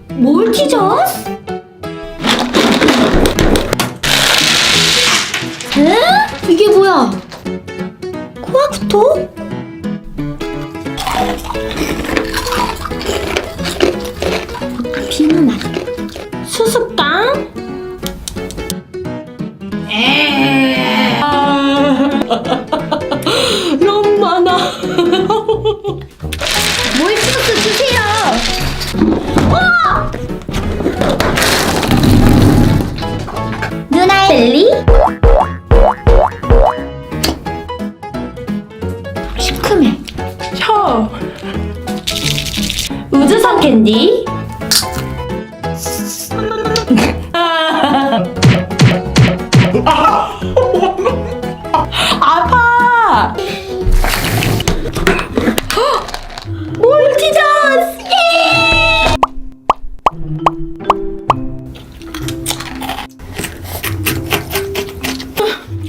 몰티저스? 에? 이게 뭐야? 코아쿠토? 비누 맛. 수수깡? 너무 많아. 몰티저스 주세요. 우와! 누나의 젤리? 시큼해. 혀. 우주선 캔디? 아파. 몰티저스! 예!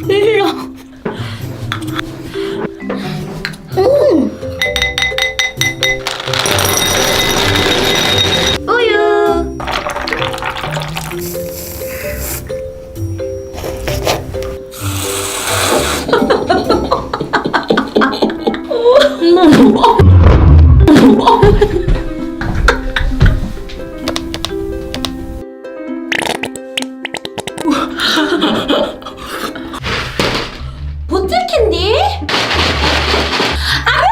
일로. 우유. 보틀 캔디? 아유!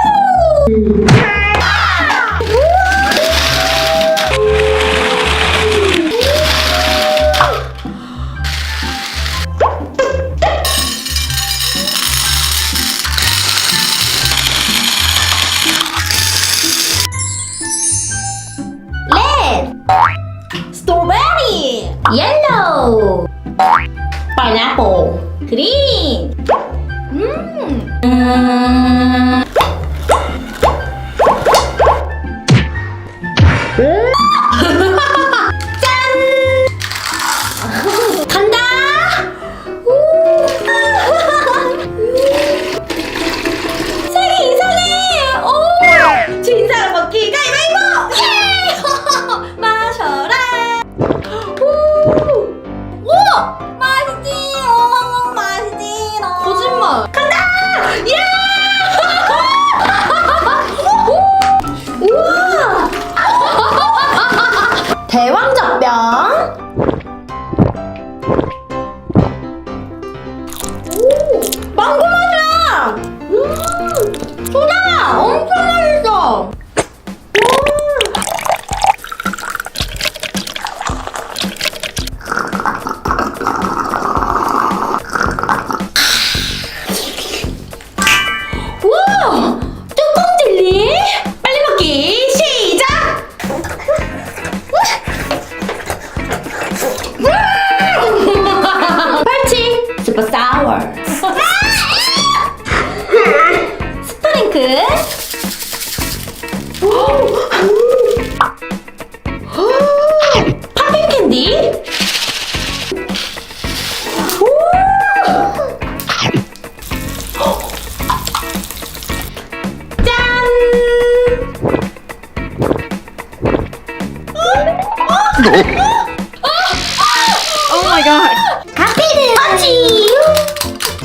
레드, 스트로베리, 옐로우, 파인애플, 그린. 짠! 간다! 색이 이상해! 오! 진 사람 먹기 가위바위보! 예! 마셔라! 오! 우와! 맛있지? 맛있지? 거짓말! 간다! 야! 우와! 대왕젓병. 오, 망고 맛이야. 소다 엄청 맛있어. 우와, 뚜껑 젤리. 빨리 먹기 시작. 펄치 슈퍼 사워. 스프링클. 팝핑 캔디. 짠. Oh my god. 가피드 펀치.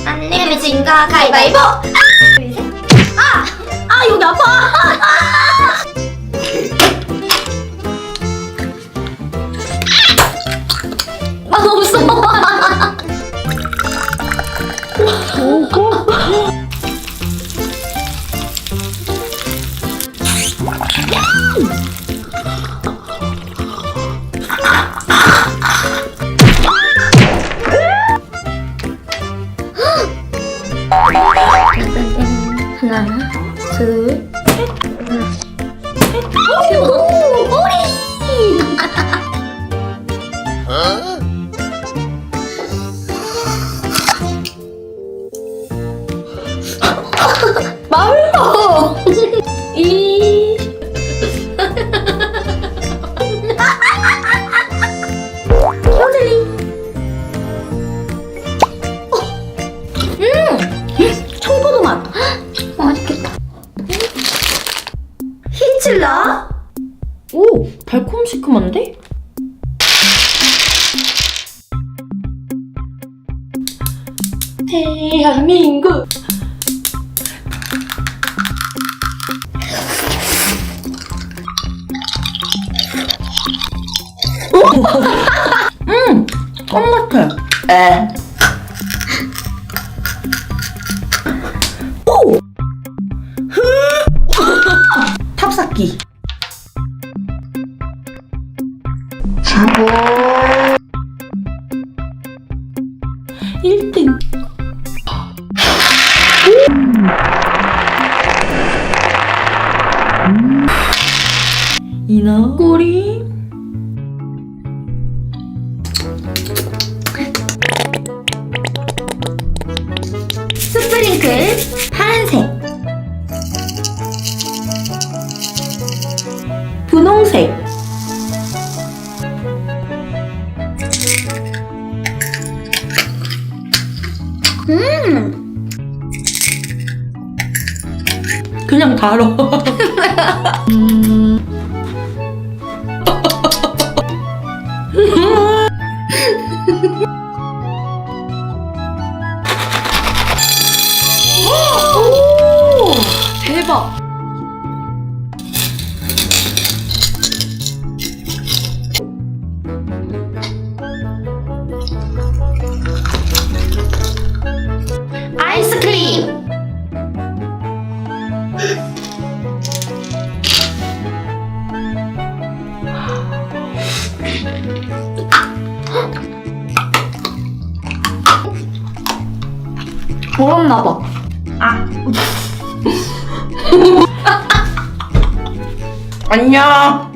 안 내면 진가 가위바위보. 아 여기 아파. 맛없어. 하나, 둘, 셋. 오! 오리! 맛있어! 이 혀젤리. 청포도 맛. 맛있겠다. 칠라? 오, 달콤시큼한데? 대한민국. 껌 같아. 오! 탑쌓기. 1등. 이나 꼬리. 스프링클 파란색. 분홍색. 그냥 달어. 오! 대박. 아이스크림. 돌았나봐. 안녕.